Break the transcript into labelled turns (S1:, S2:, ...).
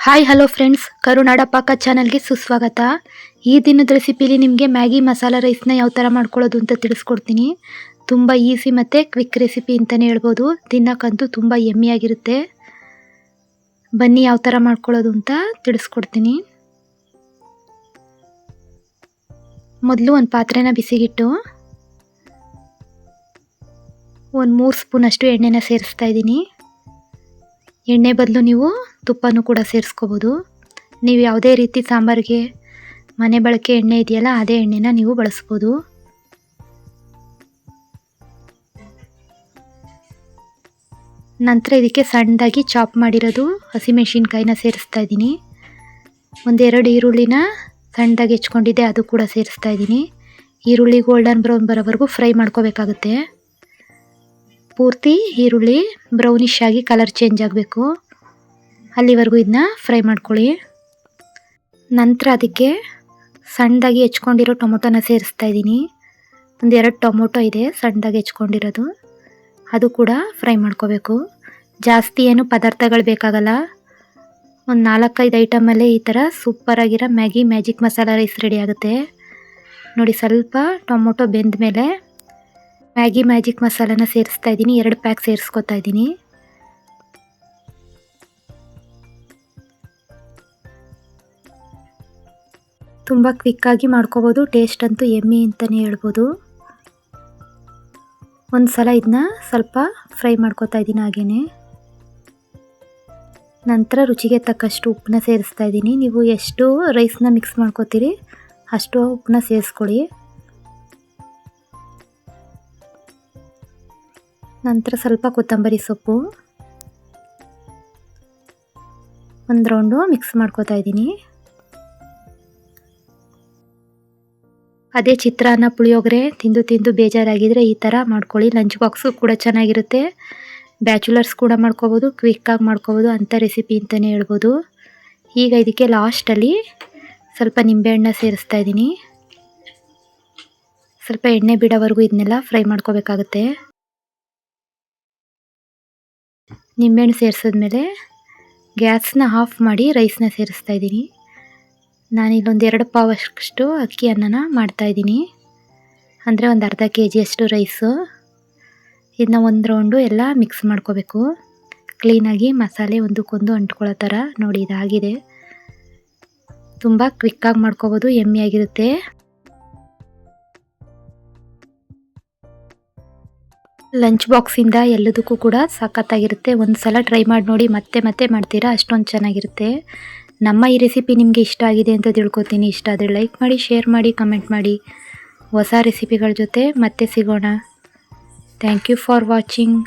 S1: Hi hello friends, ಕರುನಾಡ ಪಾಕ ಚಾನಲ್ಗೆ ಸುಸ್ವಾಗತ. ಈ ದಿನದ ರೆಸಿಪಿಲಿ ನಿಮಗೆ ಮ್ಯಾಗಿ ಮಸಾಲ ರೈಸ್ನ ಯಾವ ಥರ ಮಾಡ್ಕೊಳ್ಳೋದು ಅಂತ ತಿಳಿಸ್ಕೊಡ್ತೀನಿ. ತುಂಬ ಈಸಿ ಮತ್ತು ಕ್ವಿಕ್ ರೆಸಿಪಿ ಅಂತಲೇ ಹೇಳ್ಬೋದು. ತಿನ್ನೋಕ್ಕಂತೂ ತುಂಬ ಯಮ್ಮಿಯಾಗಿರುತ್ತೆ. ಬನ್ನಿ ಯಾವ ಥರ ಮಾಡ್ಕೊಳ್ಳೋದು ಅಂತ ತಿಳಿಸ್ಕೊಡ್ತೀನಿ. ಮೊದಲು ಒಂದು ಪಾತ್ರೆನ ಬಿಸಿಗಿಟ್ಟು ಒಂದು 3 ಸ್ಪೂನಷ್ಟು ಎಣ್ಣೆನ ಸೇರಿಸ್ತಾ ಇದ್ದೀನಿ. ಎಣ್ಣೆ ಬದಲು ನೀವು ತುಪ್ಪನೂ ಕೂಡ ಸೇರಿಸ್ಕೋಬೋದು. ನೀವು ಯಾವುದೇ ರೀತಿ ಸಾಂಬಾರಿಗೆ ಮನೆ ಬಳಕೆ ಎಣ್ಣೆ ಇದೆಯಲ್ಲ, ಅದೇ ಎಣ್ಣೆನ ನೀವು ಬಳಸ್ಬೋದು. ನಂತರ ಇದಕ್ಕೆ ಸಣ್ಣದಾಗಿ ಚಾಪ್ ಮಾಡಿರೋದು ಹಸಿಮೆಣಸಿನ್ಕಾಯಿನ ಸೇರಿಸ್ತಾ ಇದ್ದೀನಿ. ಒಂದೆರಡು ಈರುಳ್ಳಿನ ಸಣ್ಣದಾಗಿ ಹೆಚ್ಕೊಂಡಿದ್ದೆ, ಅದು ಕೂಡ ಸೇರಿಸ್ತಾ ಇದ್ದೀನಿ. ಈರುಳ್ಳಿ ಗೋಲ್ಡನ್ ಬ್ರೌನ್ ಬರೋವರೆಗೂ ಫ್ರೈ ಮಾಡ್ಕೋಬೇಕಾಗುತ್ತೆ. ಪೂರ್ತಿ ಈರುಳ್ಳಿ ಬ್ರೌನಿಶ್ ಆಗಿ ಕಲರ್ ಚೇಂಜ್ ಆಗಬೇಕು, ಅಲ್ಲಿವರೆಗೂ ಇದನ್ನ ಫ್ರೈ ಮಾಡ್ಕೊಳ್ಳಿ. ನಂತರ ಅದಕ್ಕೆ ಸಣ್ಣದಾಗಿ ಹೆಚ್ಕೊಂಡಿರೋ ಟೊಮೊಟೊನ ಸೇರಿಸ್ತಾ ಇದ್ದೀನಿ. ಒಂದೆರಡು ಟೊಮೊಟೊ ಇದೆ ಸಣ್ಣದಾಗಿ ಹೆಚ್ಕೊಂಡಿರೋದು, ಅದು ಕೂಡ ಫ್ರೈ ಮಾಡ್ಕೋಬೇಕು. ಜಾಸ್ತಿ ಏನು ಪದಾರ್ಥಗಳು ಬೇಕಾಗಲ್ಲ. ಒಂದು 4-5 ಐಟಮಲ್ಲೇ ಈ ಥರ ಸೂಪರಾಗಿರೋ Maggi magic masala rice ready ಆಗುತ್ತೆ ನೋಡಿ. ಸ್ವಲ್ಪ ಟೊಮೊಟೊ ಬೆಂದ ಮೇಲೆ ಮ್ಯಾಗಿ ಮ್ಯಾಜಿಕ್ ಮಸಾಲನ ಸೇರಿಸ್ತಾ ಇದ್ದೀನಿ. 2 ಪ್ಯಾಕ್ ಸೇರಿಸ್ಕೊತಾ ಇದ್ದೀನಿ. ತುಂಬ ಕ್ವಿಕ್ಕಾಗಿ ಮಾಡ್ಕೋಬೋದು. ಟೇಸ್ಟ್ ಅಂತೂ ಎಮ್ಮಿ ಅಂತಲೇ ಹೇಳ್ಬೋದು. ಒಂದು ಸಲ ಇದನ್ನ ಸ್ವಲ್ಪ ಫ್ರೈ ಮಾಡ್ಕೋತಾ ಇದ್ದೀನಿ ಹಾಗೇ. ನಂತರ ರುಚಿಗೆ ತಕ್ಕಷ್ಟು ಉಪ್ಪನ್ನ ಸೇರಿಸ್ತಾ ಇದ್ದೀನಿ. ನೀವು ಎಷ್ಟು ರೈಸ್ನ ಮಿಕ್ಸ್ ಮಾಡ್ಕೋತೀರಿ ಅಷ್ಟು ಉಪ್ಪನ್ನ ಸೇರಿಸ್ಕೊಳ್ಳಿ. ನಂತರ ಸ್ವಲ್ಪ ಕೊತ್ತಂಬರಿ ಸೊಪ್ಪು, ಒಂದು ರೌಂಡು ಮಿಕ್ಸ್ ಮಾಡ್ಕೋತಾ ಇದ್ದೀನಿ. ಅದೇ ಚಿತ್ರಾನ್ನ ಪುಳಿಯೋಗರೆ ತಿಂದು ಬೇಜಾರಾಗಿದ್ದರೆ ಈ ಥರ ಮಾಡ್ಕೊಳ್ಳಿ. ಲಂಚ್ ಬಾಕ್ಸು ಕೂಡ ಚೆನ್ನಾಗಿರುತ್ತೆ. ಬ್ಯಾಚುಲರ್ಸ್ ಕೂಡ ಮಾಡ್ಕೋಬೋದು, ಕ್ವಿಕ್ಕಾಗಿ ಮಾಡ್ಕೋಬೋದು ಅಂಥ ರೆಸಿಪಿ ಅಂತಲೇ ಹೇಳ್ಬೋದು. ಈಗ ಇದಕ್ಕೆ ಲಾಸ್ಟಲ್ಲಿ ಸ್ವಲ್ಪ ನಿಂಬೆಹಣ್ಣು ಸೇರಿಸ್ತಾ ಇದ್ದೀನಿ. ಸ್ವಲ್ಪ ಎಣ್ಣೆ ಬಿಡೋವರೆಗೂ ಇದನ್ನೆಲ್ಲ ಫ್ರೈ ಮಾಡ್ಕೋಬೇಕಾಗುತ್ತೆ. ನಿಂಬೆಹಣ್ಣು ಸೇರಿಸಿದ್ಮೇಲೆ ಗ್ಯಾಸ್ನ ಆಫ್ ಮಾಡಿ ರೈಸ್ನ ಸೇರಿಸ್ತಾ ಇದ್ದೀನಿ. ನಾನಿಲ್ಲೊಂದು 2 ಪಾವಷ್ಟು ಅಕ್ಕಿ ಅನ್ನನ ಮಾಡ್ತಾಯಿದ್ದೀನಿ, ಅಂದರೆ ಒಂದು ಅರ್ಧ kg ರೈಸು. ಇದನ್ನ ಒಂದು ರೌಂಡು ಎಲ್ಲ ಮಿಕ್ಸ್ ಮಾಡ್ಕೋಬೇಕು ಕ್ಲೀನಾಗಿ, ಮಸಾಲೆ ಒಂದಕ್ಕೊಂದು ಅಂಟ್ಕೊಳ್ಳೋ ಥರ. ನೋಡಿ ಇದಾಗಿದೆ. ತುಂಬ ಕ್ವಿಕ್ಕಾಗಿ ಮಾಡ್ಕೋಬೋದು, ಯಮ್ಮಿಯಾಗಿರುತ್ತೆ. ಲಂಚ್ ಬಾಕ್ಸಿಂದ ಎಲ್ಲದಕ್ಕೂ ಕೂಡ ಸಖತ್ತಾಗಿರುತ್ತೆ. ಒಂದು ಸಲ ಟ್ರೈ ಮಾಡಿ ನೋಡಿ, ಮತ್ತೆ ಮಾಡ್ತೀರಾ, ಅಷ್ಟೊಂದು ಚೆನ್ನಾಗಿರುತ್ತೆ. ನಮ್ಮ ಈ ರೆಸಿಪಿ ನಿಮಗೆ ಇಷ್ಟ ಆಗಿದೆ ಅಂತ ತಿಳ್ಕೊತೀನಿ. ಇಷ್ಟ ಆದರೆ ಲೈಕ್ ಮಾಡಿ, ಶೇರ್ ಮಾಡಿ, ಕಮೆಂಟ್ ಮಾಡಿ. ಹೊಸ ರೆಸಿಪಿಗಳ ಜೊತೆ ಮತ್ತೆ ಸಿಗೋಣ. Thank you for watching.